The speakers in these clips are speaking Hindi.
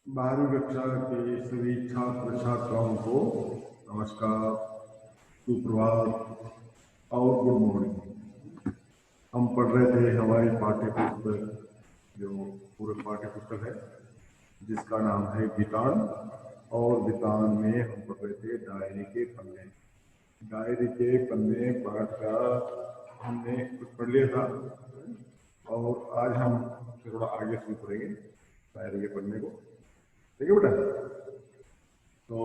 12वीं कक्षा के सभी छात्र छात्राओं को नमस्कार, सुप्रभात और गुड मॉर्निंग। हम पढ़ रहे थे हमारी पाठ्य पुस्तक, जो पूरे पाठ्य पुस्तक है जिसका नाम है वितान। और वितान में हम पढ़ रहे थे डायरी के पन्ने। डायरी के पन्ने पाठ का हमने कुछ पढ़ लिया था और आज हम थोड़ा आगे शुरू करेंगे डायरी के पन्ने को। ठीक है बेटा। तो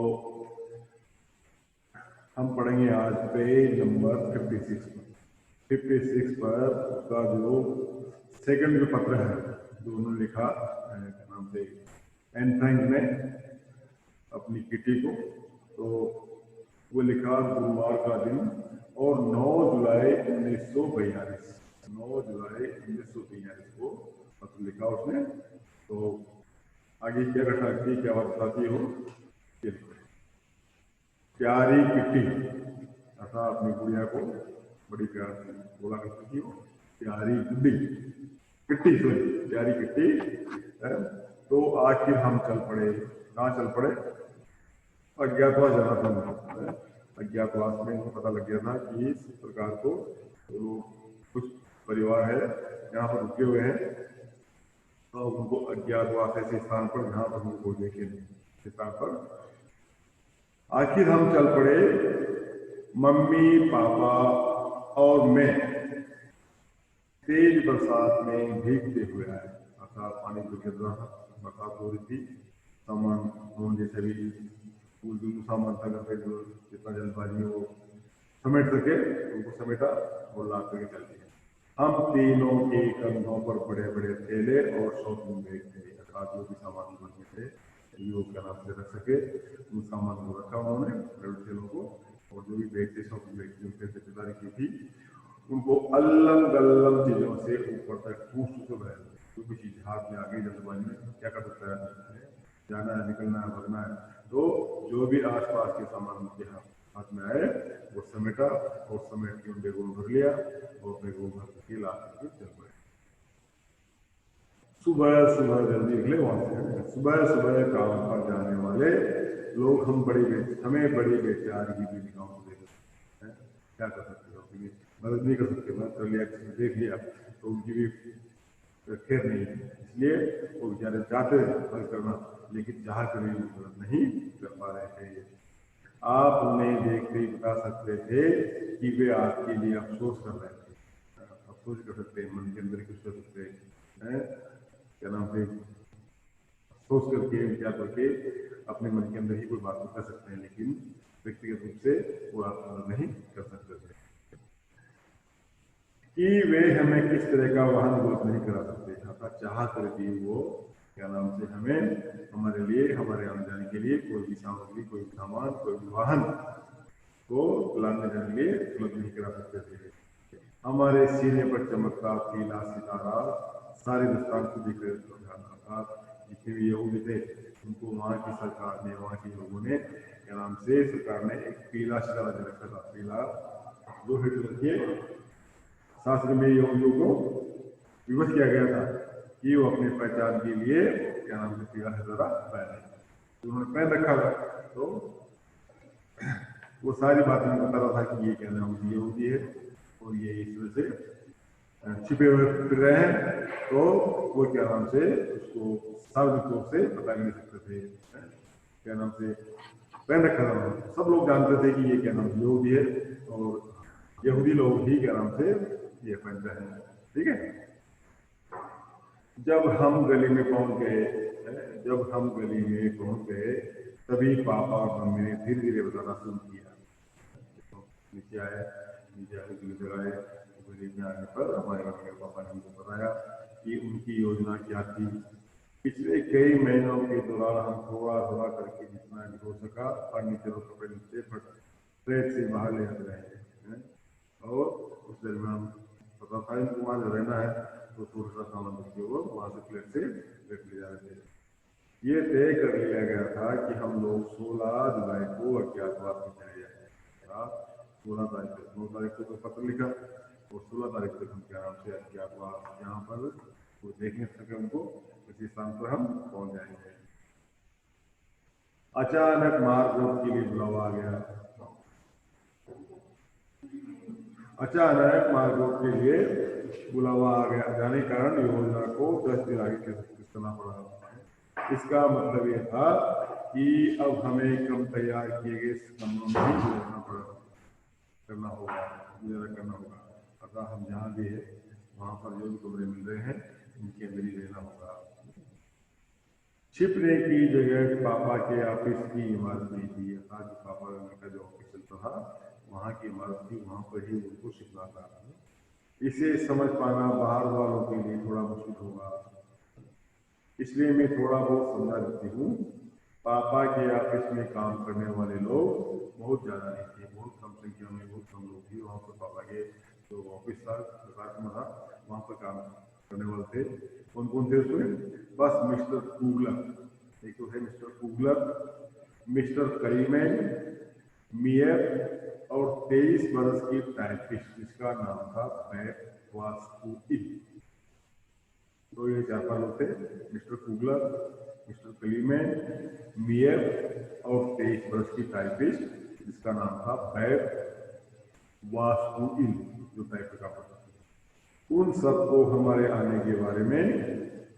हम पढ़ेंगे आज पेज नंबर 56 पर। 56 पर उसका जो सेकंड जो पत्र है जो उन्होंने लिखा क्या नाम से एन फ्रैंक ने अपनी किटी को, तो वो लिखा गुरुवार का दिन और 9 जुलाई 1942 9 जुलाई 1942 को पत्र लिखा उसने। तो आगे क्या घटना क्या बात बताती हो, ये लिखो। प्यारी किट्टी, ऐसा अपनी गुड़िया को बड़ी प्यार से बोला करती थी वो, प्यारी गुड्डी किट्टी, सॉरी प्यारी किट्टी। तो आखिर हम चल पड़े। कहाँ चल पड़े? अज्ञातवास जाना था। अज्ञातवास में उनको पता लग गया था कि इस प्रकार को तो कुछ परिवार है यहाँ पर रुके हुए हैं, तो उनको अज्ञातवास ऐसे स्थान पर जहाँ पर उनको देखे स्थान पर आखिर हम चल पड़े। मम्मी, पापा और मैं तेज बरसात में भीगते हुए आए। अर्थात पानी जो गिर रहा था, बरसात हो रही थी, सामान जैसे भी जो सामान था घर पे, जो जितना जल्दबाजी वो समेट सके उनको समेटा और ला करके चल दिया। हम तीनों के कंधों पर बड़े बड़े थैले और शॉपिंग बैग थे। अर्थात जो भी सामान बचे थे योग का नाम से रख सके उन सामान को रखा उन्होंने बड़े थैलों को, और जो भी बैग थे शॉपिंग बैग थे उनसे खरीदारी की थी, उनको अल्लम गल्लम चीजों से ऊपर तक ठूस कर रहे थे। जो भी चीज हाथ में आ गई जल्दबाजी में क्या कर सकता है, जाना है, निकलना है, भगना है, तो जो भी आसपास के सामान उनके हाथ में आए वो समेटा और समेट के उन बैगों में भर लिया और बैगों में भर के ला करके चल पड़े। सुबह सुबह जल्दी निकले वहां से। सुबह सुबह काम पर जाने वाले लोग हमें बड़ी बेचारगी की निगाहों से देखते हैं। क्या कर सकते हो, मदद नहीं कर सकते, मदद कर लिया, किसी देख लिया तो उनकी भी खैर नहीं, इसलिए वो बेचारे चाहते मदद करना लेकिन चाह कर भी मदद नहीं कर पा रहे थे। आप उन्हें देखते ही बता सकते थे कि वे आपके लिए अफसोस कर रहे थे। अफसोस कर सकते हैं, मन के अंदर कुछ कर सकते हैं, क्या नाम से सोच करके विचार करके अपने मन के अंदर ही कोई बात कर सकते हैं, लेकिन व्यक्तिगत रूप से वो आप नहीं कर सकते थे कि वे हमें किस तरह का वाहन उपलब्ध नहीं करा सकते। अर्थात चाह कर भी वो क्या नाम से हमें हमारे लिए, हमारे आने जाने के लिए कोई भी सामग्री, कोई भी सामान, कोई भी वाहन को लाने जाने के लिए उपलब्ध नहीं करा सकते थे। हमारे सीने पर चमकता पीला सितारा सारे हिंदुस्तान को दिख रहा था। जितने भी यहूदी थे उनको वहाँ की सरकार ने, वहाँ के लोगों ने क्या नाम से सरकार ने एक पीला सितारा दे रखा था। पीला जो हिटलर के शास्त्र में यहूदियों को विवश किया गया था कि वो अपनी पहचान के लिए क्या नाम से पीला सितारा पहने, तो उन्होंने पहन रखा था। तो वो सारी बातें बता रहा था कि ये क्या नाम से यहूदी है और ये इस तरह से छिपे हुए फिर रहे हैं, तो वो क्या नाम से उसको सार्वजनिक रूप से बता नहीं सकते थे। क्या नाम से पहन रखा था, सब लोग जानते थे कि ये क्या नाम से यहूदी है और यहूदी लोग ही क्या नाम से ये पहनते हैं। ठीक है। जब हम गली में पहुंच गए तभी पापा और मम्मी ने धीरे धीरे बताना शुरू किया। नीचे आए, नीचे आके गली आए, गली में आने पर हमारे मम्मी और पापा ने हमको बताया कि उनकी योजना क्या थी। पिछले कई महीनों के दौरान हम थोड़ा थोड़ा करके जितना भी हो सका फर्नीचर और कपड़े नीचे फ्लैट से बाहर ले आते रहे, और उस दरमियान पता था इनको वहाँ रहना है, तो थोड़ा सा सामान रखे वो वहाँ से फ्लैट से फ्लैट ले जा रहे थे। ये तय कर लिया गया था कि हम लोग 16 जुलाई को अज्ञातवास में चले जाएंगे। 16 तारीख तक, 9 तारीख को तो पत्र लिखा और 16 तारीख तक हम क्या नाम से अज्ञातवास यहाँ पर वो देखने सके उनको, इसी स्थान पर हम पहुँच जाएंगे। अचानक मारपीट के लिए बुलावा आ गया। अचानक मारपीट के लिए बुलावा आ गया जाने के कारण योजना को 10 दिन आगे करना पड़ा। इसका मतलब ये था कि अब हमें कम तैयार किए गए कमरों में ही गुजरना करना होगा, गुजारा करना होगा। अतः हम जहाँ भी है वहाँ पर जो भी कमरे मिल रहे हैं उनके अंदर ही रहना होगा। छिपने की जगह पापा के ऑफिस की इमारत नहीं थी, अर्थात जो पापा का जो ऑफिस चलता था वहाँ की इमारत थी, वहाँ पर ही उनको छिपना था। इसे समझ पाना बाहर वालों के लिए थोड़ा मुश्किल होगा, इसलिए मैं थोड़ा बहुत समझा देती हूँ। पापा के ऑफिस में काम करने वाले लोग बहुत ज़्यादा नहीं थे, बहुत कम संख्या में, बहुत कम लोग थे वहाँ पर। पापा के जो ऑफिस था, डिपार्टमेंट था, वहाँ पर काम करने वाले थे। कौन कौन थे उसमें? बस मिस्टर कुगलर, एक तो है मिस्टर कुगलर, मिस्टर करीमैन, मियर और 23 बरस की टाइपिस्ट जिसका नाम था बैट वास्कुइन। तो ये 4-5 लोग थे, मिस्टर कुगलर, मिस्टर कलीमैन, मियर और 23 बरस की टाइपिस्ट जिसका नाम था बैट वास्कुइन, जो टाइप का पता था। उन सबको हमारे आने के बारे में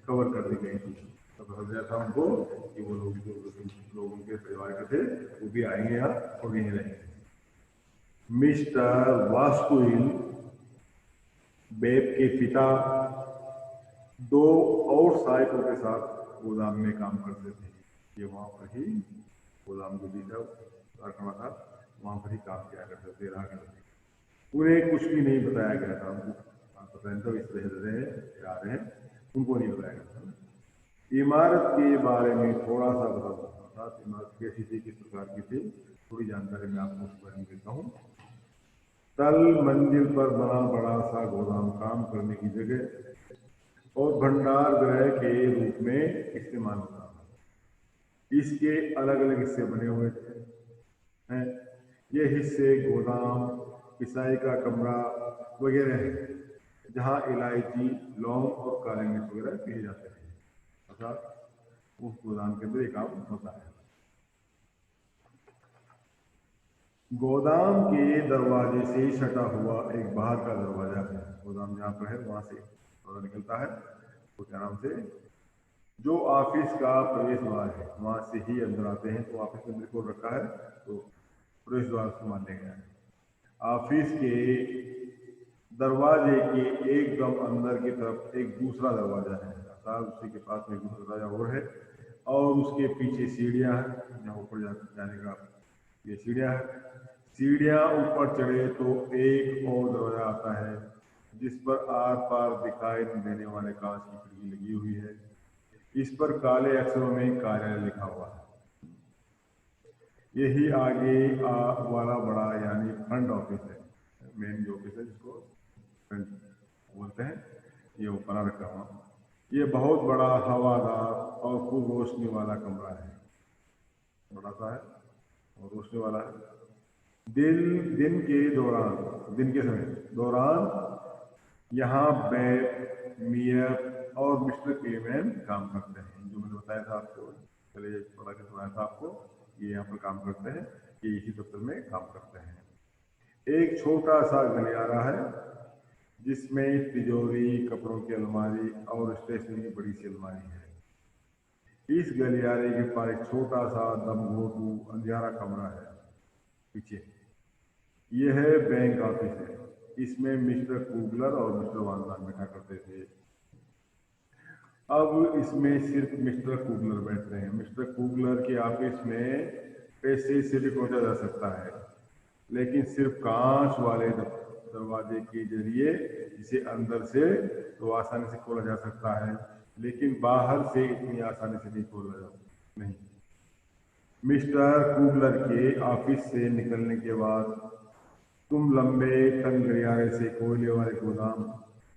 खबर कर दी गई थी। तब समझ गया था उनको कि वो लोग जो लोग उनके परिवार के थे वो भी आएंगे यहाँ और यहीं रहेंगे। मिस्टर वास्कुइन बेब के पिता 2 और सहायकों के साथ गोदाम में काम करते थे। ये वहाँ पर ही गोदाम जो भी था कारखाना था वहाँ पर ही काम किया करते थे, रहा करते थे। उन्हें कुछ भी नहीं बताया गया था, उनको पता नहीं था इस रह रहे हैं आ रहे हैं, उनको नहीं बताया गया था। इमारत के बारे में थोड़ा सा बता सकता था। इमारत कैसी थी, किस प्रकार की थी, थोड़ी जानकारी मैं आपको उस बारे में देता हूँ। तल मंजिल पर बना बड़ा सा गोदाम काम करने की जगह और भंडार गृह के रूप में इस्तेमाल होता था। इसके अलग अलग हिस्से बने हुए थे हैं। ये हिस्से गोदाम, पिसाई का कमरा वगैरह है जहाँ इलायची, लौंग और काली मिर्च वगैरह पिए जाते हैं। अर्थात उस गोदाम के अंदर ये काम होता है। गोदाम के दरवाजे से सटा हुआ एक बाहर का दरवाजा है। गोदाम जहाँ पर है वहां से दरवाजा निकलता है, तो क्या नाम से जो ऑफिस का प्रवेश द्वार है वहां से ही अंदर आते हैं। तो ऑफिस में रिकॉर्ड रखा है तो प्रवेश द्वार को मान लिया गया है। ऑफिस के दरवाजे के एकदम अंदर की तरफ एक दूसरा दरवाजा है, अर्थात उसी के पास में एक दूसरा दरवाजा और है और उसके पीछे सीढ़ियाँ हैं जहाँ ऊपर जाने का ये सीढ़ियाँ है। सीढ़ियाँ ऊपर चढ़े तो एक और दरवाजा आता है जिस पर आर पार दिखाई देने वाले कांच की खिड़की लगी हुई है। इस पर काले अक्षरों में कार्यालय लिखा हुआ है। यही आगे वाला बड़ा यानी फ्रंट ऑफिस है, मेन जो ऑफिस है जिसको फ्रंट बोलते हैं, ये ऊपर रखा हुआ। ये बहुत बड़ा हवादार और खूब रोशनी वाला कमरा है, बड़ा सा है और रोशनी वाला है। दिन के दौरान, दिन के समय दौरान यहाँ बैट, मियर और मिस्टर क्लेमैन काम करते हैं। जो मैंने बताया था आपको, पहले पढ़ा के सुनाया था आपको, ये यहाँ पर काम करते हैं, ये इसी दफ्तर में काम करते हैं। एक छोटा सा गलियारा है जिसमें तिजोरी, कपड़ों की अलमारी और स्टेशनरी की बड़ी सी अलमारी है। इस गलियारे के पास एक छोटा सा दमघोटू अंधियारा कमरा है पीछे। यह है बैंक ऑफिस है, इसमें मिस्टर कुगलर और मिस्टर वानदान बैठा करते थे। अब इसमें सिर्फ मिस्टर कुगलर बैठ रहे हैं। मिस्टर कुगलर के ऑफिस में पैसे से भी पहुंचा जा सकता है, लेकिन सिर्फ कांच वाले दरवाजे के जरिए, जिसे अंदर से तो आसानी से खोला जा सकता है लेकिन बाहर से इतनी आसानी से नहीं खोला जा सकता। नहीं, मिस्टर कुगलर के ऑफिस से निकलने के बाद तुम लंबे तंग गलियारे से कोयले वाले गोदाम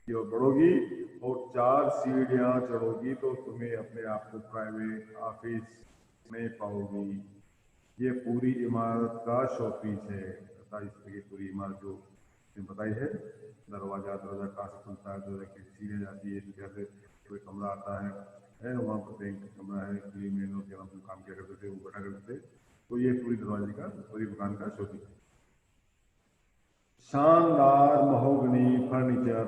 की ओर बढ़ोगी और 4 सीढ़ियां चढ़ोगी तो तुम्हें अपने आप को प्राइवेट ऑफिस में पाओगी। ये पूरी इमारत का शोपीस है, तथा इस तरह की पूरी इमारत जो मैंने बताई है, दरवाजा कहाँ से खुलता है, दरवाजा की सीढ़ियाँ जाती है, कैसे कोई कमरा आता है, है, वहाँ पर बैंक का कमरा है, क्लीन के नाम से काम किया करते थे, वो बैठा करते थे। तो ये पूरी दरवाजे का, पूरी मकान का शोधी। शानदार महोगनी फर्नीचर,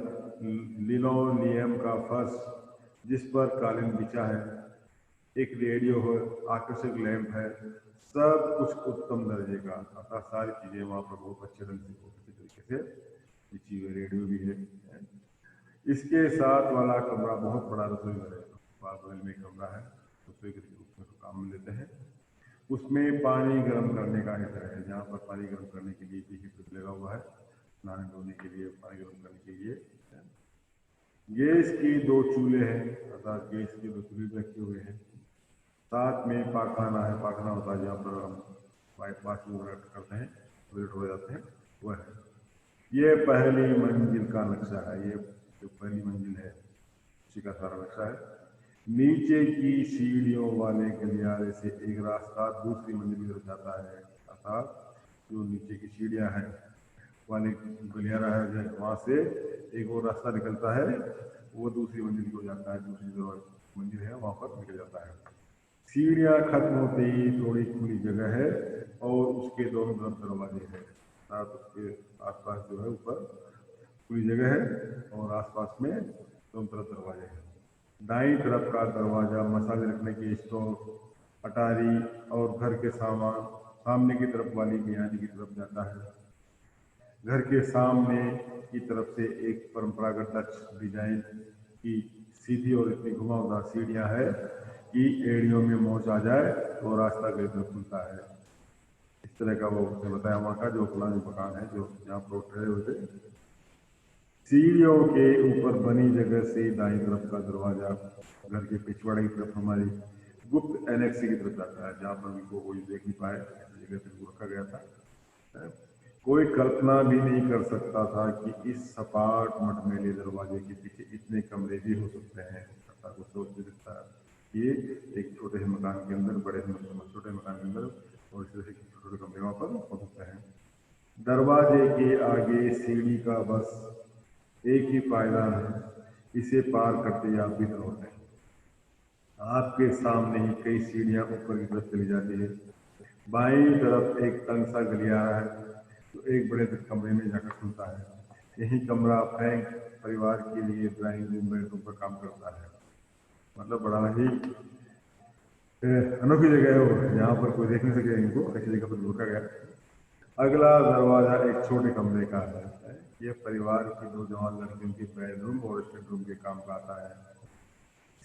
लिनोलियम का फर्श जिस पर कालीन बिछा है, एक रेडियो है, आकर्षक लैंप है, सब कुछ उत्तम दर्जे का। अर्थात सारी चीजें वहां पर बहुत अच्छे ढंग से, बहुत अच्छे तरीके से बिछी हुई, रेडियो भी है। इसके साथ वाला कमरा बहुत बड़ा रसोई घर है, बगल में कमरा है, रसोई घर के रूप में काम में लेते हैं। उसमें पानी गर्म करने का हीटर है, जहाँ पर पानी गर्म करने के लिए भी हीटर लगा हुआ है, नहाने धोने के लिए, पानी गर्म करने के लिए। गैस की 2 चूल्हे हैं, अर्थात गैस के 2 चूल्हे रखे हुए हैं। साथ में पाखाना है, पाखाना होता है जहाँ पर हम वाशरूम करते हैं, टॉयलेट हो जाते हैं, वह है। ये पहली मंजिल का नक्शा है, ये जो पहली मंजिल है उसी का सारा नक्शा है। नीचे की सीढ़ियों वाले गलियारे से एक रास्ता दूसरी मंजिल की तरफ जाता है, अर्थात जो नीचे की सीढ़ियां हैं वाले गलियारा है, वहां से एक और रास्ता निकलता है, वो दूसरी मंजिल को जाता है, दूसरी जो मंजिल है वहां पर निकल जाता है। सीढ़ियां खत्म होते ही थोड़ी खुली जगह है और उसके दोनों तरफ दरवाजे हैं, अर्थात उसके आसपास जो है ऊपर खुली जगह है और आसपास में दोनों तरफ दरवाजे हैं। दाईं तरफ का दरवाजा मसाले रखने के स्टोर, अटारी और घर के सामान, सामने की तरफ वाली मियानी की तरफ जाता है। घर के सामने की तरफ से एक परंपरागत डच डिजाइन की सीधी और इतनी घुमावदार सीढ़ियां है कि एड़ियों में मोच आ जाए तो रास्ता गली तरफ खुलता है। इस तरह का वो उसने बताया वहाँ का जो पुरानी मकान है, जो जहाँ पर ठहरे हुए थे। सीढ़ियों के ऊपर बनी जगह से दाईं तरफ का दरवाजा घर के पिछवाड़े की तरफ हमारी गुप्त एनेक्स की तरफ जाता है, जहाँ पर उनको कोई देख नहीं पाए, ऐसी जगह पे रखा गया था। कोई कल्पना भी नहीं कर सकता था कि इस सपाट मटमैले दरवाजे के पीछे इतने कमरे भी हो सकते हैं। ऐसा कुछ सोच भी सकता है कि एक छोटे से मकान के अंदर, बड़े छोटे मकान के अंदर और इस तरह से छोटे छोटे कमरे वहाँ पर हो सकते हैं। दरवाजे के आगे सीढ़ी का बस एक ही पायदान है, इसे पार करते ही आप भीतर होते हैं। आपके सामने ही कई सीढ़ियां ऊपर की तरफ चली जाती है। बाईं तरफ एक तंग सा गलियारा है जो एक बड़े कमरे में जाकर खुलता है। यही कमरा फ्रैंक परिवार के लिए ड्राइंग रूम, बेडरूम पर काम करता है। मतलब बड़ा ही अनोखी जगह है वो, जहाँ पर कोई देख नहीं सके इनको, ऐसी जगह पर रोका गया। अगला दरवाजा एक छोटे कमरे का है। यह परिवार की 2 जवान लड़कियों के बेडरूम और स्टडी रूम के काम का आता है।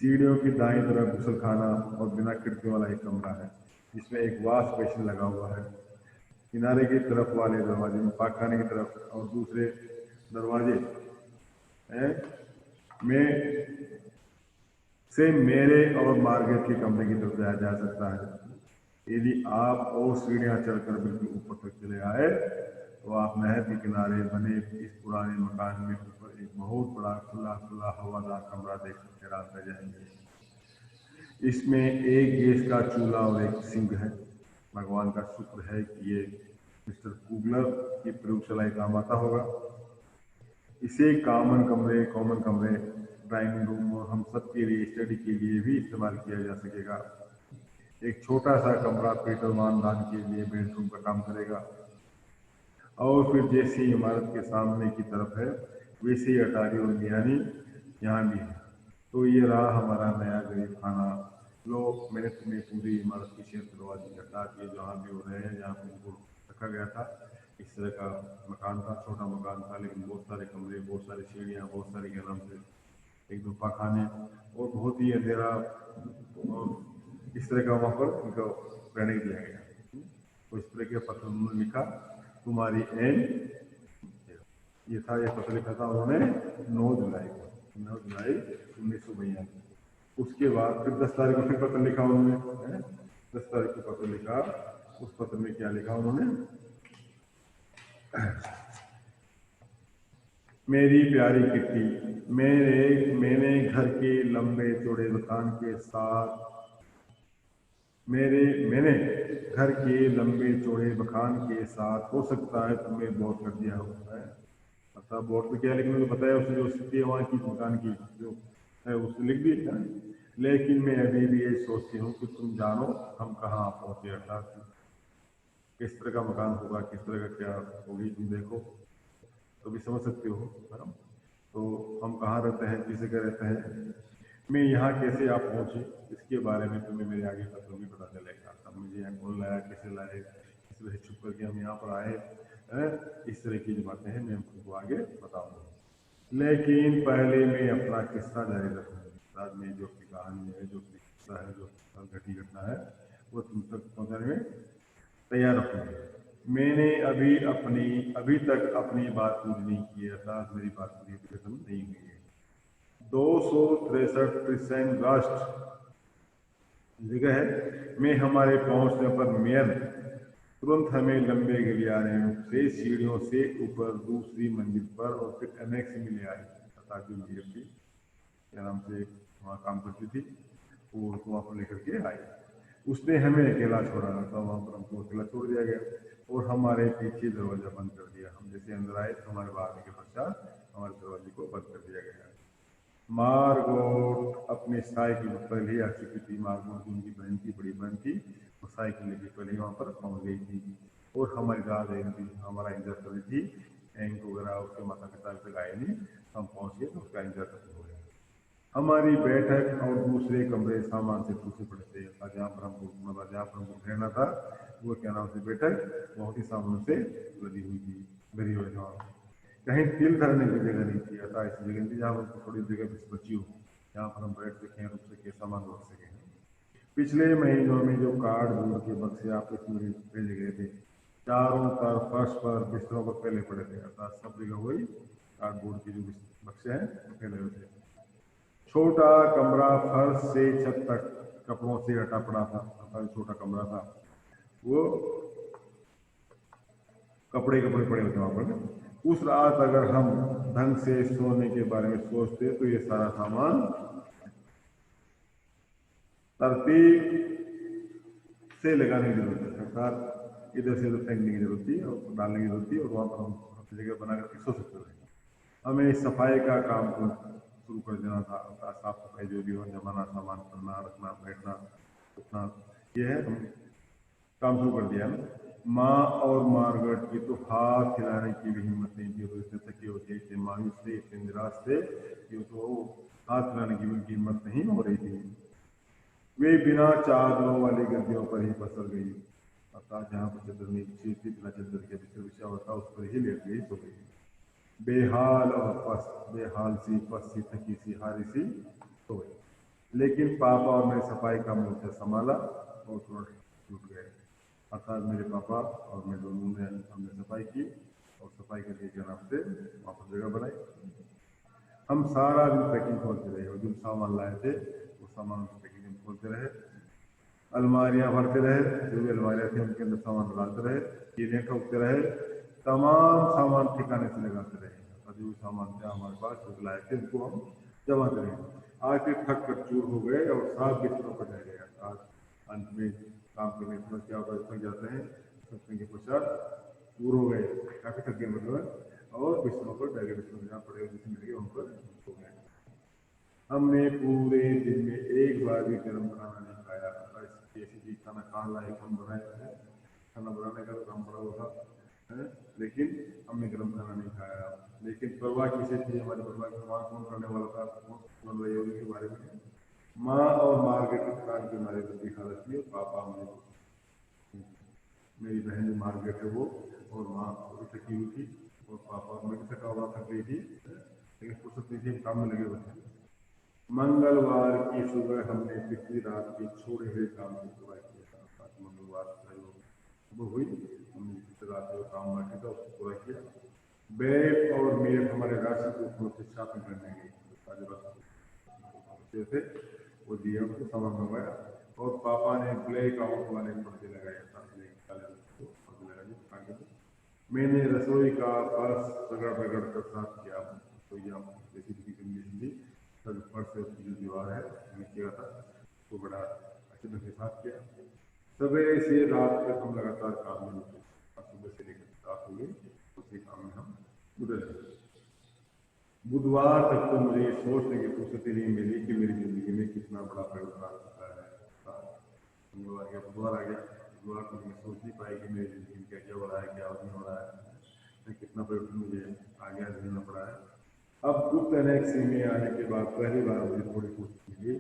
सीढ़ियों की दाईं तरफ गुसलखाना और बिना खिड़कियों वाला एक कमरा है, जिसमें एक वॉश बेसिन लगा हुआ है। किनारे की तरफ वाले दरवाजे में पाखाने की तरफ और दूसरे दरवाजे में से मेरे और मार्गरेट के कमरे की तरफ जाया जा सकता है। यदि आप और सीढ़ियां चढ़कर बिल्कुल ऊपर तक चले आए तो आप नहर के किनारे बने इस पुराने मकान में ऊपर एक बहुत बड़ा खुला खुला हवादार कमरा देख कर हैरान रह जाएंगे। इसमें एक गैस का चूल्हा और एक सिंक है। भगवान का शुक्र है कि ये मिस्टर कुगलर की प्रयोगशाला काम आता होगा। इसे कॉमन कमरे, ड्राइंग रूम और हम सब के लिए स्टडी के लिए भी इस्तेमाल किया जा सकेगा। एक छोटा सा कमरा पीटर वानदान के लिए बेडरूम का काम करेगा। और फिर जैसी इमारत के सामने की तरफ है वैसे ही अटारी और मियानी यहाँ भी है। तो ये रहा हमारा नया गरीब खाना। लो, मैंने तुम्हें पूरी इमारत की शेयर करवा दी, अर्थात ये जहाँ भी हो रहे हैं, जहाँ पे इनको रखा गया था, इस तरह का मकान था, छोटा मकान था, लेकिन बहुत सारे कमरे, बहुत सारी सीढ़ियाँ, बहुत सारे क्या नाम से एक दो पाखाने और बहुत ही अंधेरा, और इस तरह का वहाँ पर इनको रहने दिया गया। तो इस तरह के पत्र उन्होंने लिखा, तुम्हारी एन, ये था, ये पत्र लिखा था उन्होंने 9 जुलाई को, 9 जुलाई 1992। उसके बाद फिर 10 तारीख को फिर पत्र लिखा उन्होंने, 10 तारीख को पत्र लिखा। उस पत्र में क्या लिखा उन्होंने, मेरी प्यारी किट्टी, मैंने घर के लंबे चौड़े मकान के साथ मैंने घर के लंबे चौड़े मकान के साथ हो सकता है तुम्हें बोर कर दिया होता है। मतलब बोर तो क्या, लेकिन मुझे बताया उसने जो स्थिति है वहाँ की मकान की जो है उसने लिख दी है। लेकिन मैं अभी भी यही सोचती हूँ कि तुम जानो हम कहाँ पहुँचे, अर्थात किस तरह का मकान होगा, किस तरह का क्या होगी, तुम देखो तो भी समझ सकते हो, है ना। तो हम कहाँ रहते हैं, किसी के रहते हैं, मैं यहाँ कैसे आप पहुँचे, इसके बारे में तुम्हें मेरे आगे का तो भी पता चलेगा। अब मुझे यहाँ कौन लाया, कैसे लाए, किस वजह छुप करके हम यहाँ पर आए हैं, इस तरह की जो बातें हैं मैं तुमको आगे बताऊँगा। लेकिन पहले मैं अपना किस्सा जारी रखूँगा। आज में जो की कहानी है, जो किस्सा है, जो घटी घटना है, वो तुम तक पहुँचाने में तैयार रखूँगा। मैंने अभी तक अपनी बात पूरी नहीं की है, अर्थात मेरी बात पूरी खत्म नहीं हुई है। 263% राष्ट्र जगह है में हमारे पहुंचने पर मेयर तुरंत हमें लंबे गलियारे से सीढ़ियों से ऊपर दूसरी मंजिल पर और फिर एनेक्स में ले आई, अर्थात जो मेयर थी, क्या नाम से वहाँ काम करती थी, वो उसको वहाँ पर लेकर के आई। उसने हमें अकेला छोड़ा था, वहाँ पर हमको अकेला छोड़ दिया गया और हमारे पीछे दरवाजा बंद कर दिया। हम जैसे अंदर आए तो हमारे बाहर के पश्चात हमारे दरवाजे को बंद कर दिया गया। मार्गोट अपने साइकिल पर पहले ही आ चुकी थी। मार्गोट जो उनकी बहन थी, बड़ी बहन थी, वो साइकिल लेके पहले वहाँ पर पहुँच गई थी और हमारी राह देख रही थी, हमारा इंतजार कर रही थी। एंक वगैरह उसके माता पिता अभी तक आए नहीं, हम पहुँच गए तो उसका इंतजार करते हुए हमारी बैठक और दूसरे कमरे सामान से टूटे पड़े थे। जहाँ पर हमको मतलब जहाँ पर हमको ठहरना था, वो क्या नाम से बैठक बहुत ही सामानों से लदी हुई थी, भरी हुई जगह, कहीं तिल धरने की जगह नहीं थी। अतः ऐसी जगह थी जहाँ पर थोड़ी जगह बची हो, जहाँ पर हम बैठ सकें, रुक सकें, सामान रख सकें। पिछले महीनों में जो कार्डबोर्ड के बक्से आपस में भेजे गए थे, चारों तरफ फर्श पर बिस्तरों पर फैले पड़े थे, अर्थात सब जगह वही कार्डबोर्ड के जो बक्से हैं फैले हुए थे। छोटा कमरा फर्श से छत तक कपड़ों से हटा पड़ा था, अर्थात छोटा कमरा था, वो कपड़े कपड़े पड़े होते वहां पर। उस रात अगर हम ढंग से सोने के बारे में सोचते तो ये सारा सामान तरतीब से लगाने की जरूरत है, अर्थात इधर से उधर फेंकने की जरूरत थी और डालने की जरूरत थी, और वहां पर हम अपनी जगह बना करके सो सकते थे। हमें सफाई का काम को शुरू कर देना था, अर्थात साफ सफाई जो भी हो, जमाना, सामान करना, रखना, बैठना, उठना, ये है हम काम शुरू कर दिया ना। माँ और मार्गरेट की तो हाथ हिलाने की भी हिम्मत नहीं थी, तो इतने थके होते, इतने मायूस थे, इतने निराश थे कि तो हाथ हिलाने की भी उनकी हिम्मत नहीं हो रही थी। वे बिना चादरों वाली गद्दियों पर ही पसर गई, अर्थात जहाँ पर चद्दर नहीं बिछी थी, बिना चद्दर के बिस्तर बिछा हुआ था, उस पर ही लेट गई, सो गई। बेहाल सी पस सी थकी सी हारी सी सो गई। लेकिन पापा और मेरे सफाई का मोर्चा संभाला और तुरंत छूट गए, अर्थात मेरे पापा और मैं दोनों ने हमने सफाई की और सफाई करके के नाम से वहाँ पर जगह बनाई। हम सारा दिन पैकिंग खोलते रहे और जो सामान लाए थे वो सामान की पैकिंग हम खोलते रहे, अलमारियां भरते रहे, जो भी अलमारियां थी उनके अंदर सामान डालते रहे, कीलें ठोकते रहे, तमाम सामान ठिकाने से लगाते रहे, और जो भी सामान थे हमारे पास जो लाए थे उनको हम जमाते रहे। आखिर थक कर चूर हो गए और साफ बिस्तरों पर रह गए। आज अंत में काम करने के बाद क्या होता है, थक जाते हैं, थकने के पश्चात चूर हो गए, काफी थक गए मतलब, और बिस्तरों पर बैठे, बिस्तरों जहाँ पड़े हुए मिल गए उन पर सो गए। हमने पूरे दिन में एक बार भी गर्म खाना नहीं खाया, ऐसी चीज खाना कहाँ लाए, हम बनाए थे, खाना बनाने का तो काम पड़ा हुआ था, है? लेकिन हमने गर्म खाना नहीं खाया। लेकिन परवाह किसे थी, हमारी परवाह कौन करने वाला था, कौन सुन रही होगी के बारे में। माँ और मार्केट की दुकान के मारे बुरी हालत थी और पापा हमें, मेरी बहन जो मार्केट है वो, और माँ भी थकी हुई थी और पापा मैं भी थका हुआ, थक गई थी, लेकिन फुर्सत नहीं थी, काम में लगे हुए थे। मंगलवार की सुबह हमने पिछली रात के छोड़े हुए काम को पूरा किया था। मंगलवार का जो सुबह हुई, हमने पिछली रात जो काम बाकी था उसको पूरा किया। बैग और मेरे हमारे राशन को थोड़े से शॉपिंग करने गई, सारे राशन थे वो दिए, हमको सामान मंगवाया, और पापा ने ब्लैक आउट वाले पर्दे लगाए, पर्दे लगा दिए। मैंने रसोई का फर्श रगड़ रगड़ कर साफ किया, तो यह जैसी भी कंडीशन थी, सब फर्श से उसकी जो दीवार है नीचे का था, तो बड़ा अच्छे ढंग से साफ किया। सवेरे से रात तक हम लगातार काम में लगे, और सुबह से लेकर रात हो गई, उसी काम में हम जुटे रहे। बुधवार तक तो मुझे ये सोचने की फुर्सत ही नहीं मिली कि मेरी जिंदगी में कितनी कितना बड़ा परिवर्तन आ चुका है। मंगलवार गया, बुधवार आ गया, बुधवार को मैं सोच नहीं पाई कि मेरी जिंदगी में क्या क्या हो रहा है, क्या नहीं हो रहा है, कितना परिवर्तन मुझे आगे झेलना पड़ा है। अब गुप्त एनेक्सी में आने के बाद पहली बार मुझे थोड़ी कोशिश मिली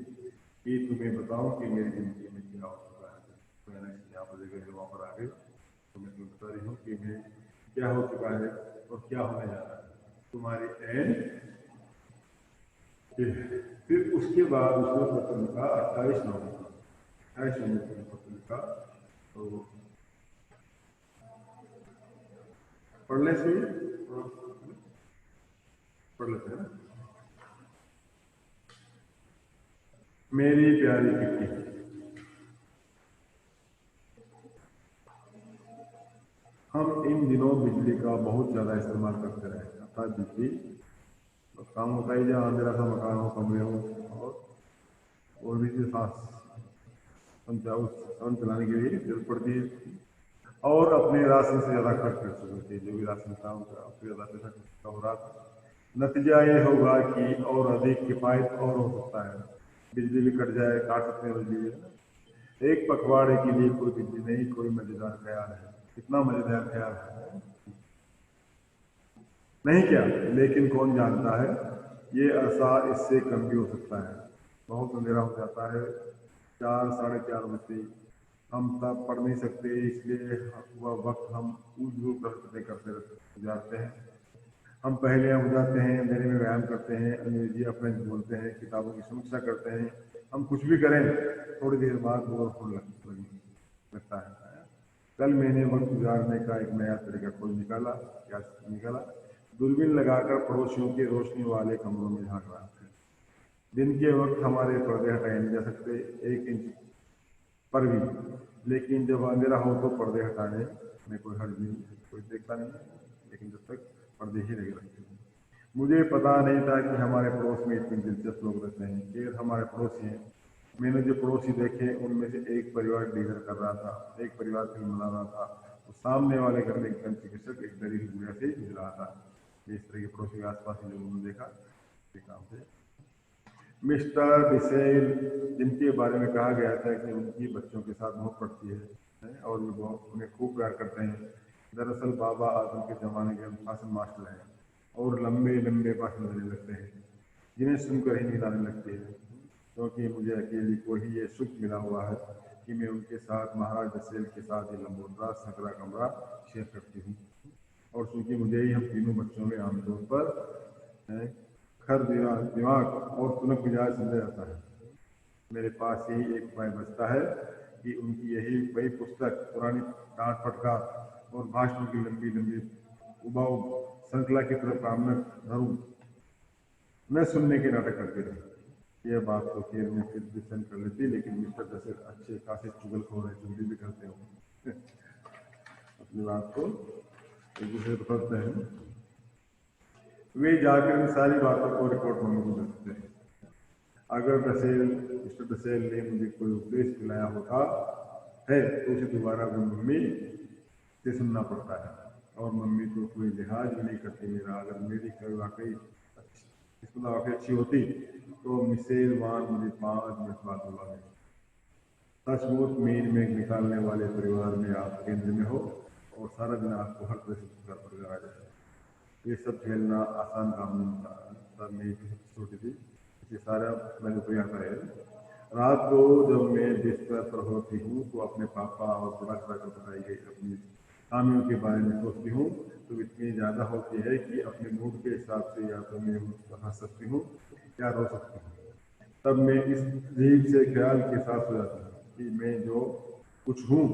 कि तुम्हें बताओ कि मेरी जिंदगी में क्या हो चुका है। तो एनेक्सी यहाँ पर जगह वहाँ पर आ गई, तो मैं तुम्हें बता रही हूँ कि मैं क्या हो चुका है और क्या होने जा रहा है तुम्हारी एंड। फिर उसके बाद उसने पत्र लिखा 28 नवंबर को पत्र लिखा। तो पढ़ने से पढ़ लेते हैं। मेरी प्यारी किट्टी, हम इन दिनों बिजली का बहुत ज़्यादा इस्तेमाल करते रहे, अर्थात बिजली तो काम होता ही जहाँ अंधेरा सा मकान हो, कमरे हो, और बिजली सांस चलाने के लिए जरूरत पड़ती है, और अपने राशन से ज़्यादा खर्च कर सकते थे। जो भी राशन था उससे ज़्यादा पैसा खर्च हो रहा था। नतीजा ये होगा कि और अधिक किफायत और हो सकता है, बिजली भी कट जाए, काट सकते हैं बिजली। एक पखवाड़े के लिए कोई बिजली नहीं, कोई मजेदार ख्याल है। कितना मजेदार ख्याल है नहीं क्या? लेकिन कौन जानता है ये अरसा इससे कम भी हो सकता है। बहुत अंधेरा हो जाता है, 4 साढ़े 4 बजे हम तब पढ़ नहीं सकते, इसलिए वह वक्त हम ऊँट करते करते गुजारते हैं। हम पहले उठ जाते हैं, अंधेरे में व्यायाम करते हैं, अंग्रेजी अपने बोलते हैं, किताबों की समीक्षा करते हैं। हम कुछ भी करें, थोड़ी देर बाद बोर होने लगता है। कल मैंने वक्त गुजारने का एक नया तरीका खोज निकाला। क्या निकाला? दूरबीन लगाकर पड़ोसियों के रोशनी वाले कमरों में झांकना। दिन के वक्त हमारे पर्दे हटाए नहीं जा सकते 1 इंच पर भी, लेकिन जब अंधेरा हो तो पर्दे हटाने में कोई हर्ज नहीं, कोई देखता नहीं, लेकिन जब तक पर्दे ही लगे रहते हैं। मुझे पता नहीं था कि हमारे पड़ोस में इतने दिलचस्प लोग रहते हैं। ये हमारे पड़ोसी हैं। मैंने जो पड़ोसी देखे उनमें से एक परिवार डीलर कर रहा था, एक परिवार फिल्म बना रहा था, तो सामने वाले घर में एक चिकित्सक एक गरीब गुड़िया से मिल रहा था। इस तरह के पड़ोसी के आसपास जो उन्होंने देखा काम से मिस्टर डिसेल, जिनके बारे में कहा गया था कि उनकी बच्चों के साथ बहुत पड़ती है और वे बहुत उन्हें खूब प्यार करते हैं। दरअसल बाबा आजम के ज़माने के भाषण मास्टर हैं और लंबे लंबे भाषण देने लगते हैं, जिन्हें सुनकर ही नींद आने लगती है। क्योंकि मुझे अकेली को ही ये सुख मिला हुआ है कि मैं उनके साथ महाराज डिसेल के साथ ये लंबोदरा सकरा कमरा शेयर करती हूँ। और चूंकि मुझे ही हम तीनों बच्चों में आमतौर पर खर दिमाग और तुनक मिजाज समझा जाता है। मेरे पास यही एक उपाय बचता है कि उनकी यही वही पुस्तक, पुरानी डांट फटकार और भाषणों की लंबी लंबी उबाऊ श्रृंखला की तरफ कामना धरूं, मैं सुनने के नाटक करती रही। यह बात तो खैर में फिर भी सहन कर लेती, लेकिन मिस्टर जैसे अच्छे खासे चुगलखोर है, चुगली भी करते हो अपनी बात को एक दूसरे को करते हैं। वे जाकर इन सारी बातों को रिकॉर्ड मम्मी को देते हैं। अगर मिस्टर डसेल ने मुझे कोई उपदेश दिलाया होता है तो उसे दोबारा वो मम्मी से सुनना पड़ता है, और मम्मी तो कोई लिहाज भी नहीं करती मेरा। अगर मेरी वाकई अच्छी होती तो मिसेल वान मुझे 5 मिनट बाद बुला देती। सचमुच मील में निकालने वाले परिवार में आप केंद्र में हो और सारा दिन आपको हर तरह से घर पर लगाया जाए। ये सब झेलना आसान काम नहीं था। तब मेरी छोटी थी, ये सारा मैंने तो आता है। रात को जब मैं बिस्तर पर होती हूँ तो अपने पापा और बड़ा कर बताई गई अपनी खामियों के बारे में सोचती हूँ, तो इतनी ज़्यादा होती है कि अपने मूड के हिसाब से या तो मैं हंस सकती हूँ या रो सकती हूँ। तब मैं इस अजीब से ख्याल के साथ हो जाती हूँ कि मैं जो कुछ हूँ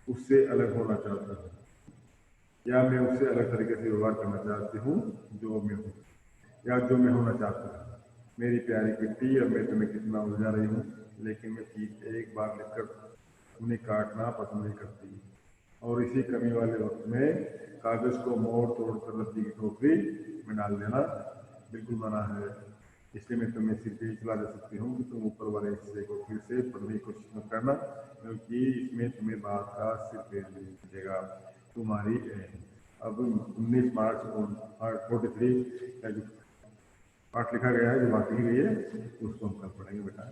उससे अलग होना चाहती हूँ, या मैं उससे अलग तरीके से व्यवहार करना चाहती हूँ जो मैं हूँ, या जो मैं होना चाहती हूँ। मेरी प्यारी किट्टी, अब मैं तुम्हें कितना उलझा रही हूँ, लेकिन मैं चीज एक बार लिखकर उन्हें काटना पसंद नहीं करती। और इसी कमी वाले वक्त में कागज को मोड़ तोड़ कर रद्दी की टोकरी में डाल देना बिल्कुल मना है। इसलिए मैं तुम्हें सिर्फ यही सलाह दे सकती हूँ कि तुम ऊपर वाले हिस्से को फिर से पढ़ने की कोशिश मत करना, क्योंकि इसमें तुम्हें बात का सिर्फ मिलेगा। तुम्हारी अब 19 मार्च 43 का जो पाठ लिखा गया है, जो बाकी गई है, उसको हम कल पढ़ेंगे बेटा।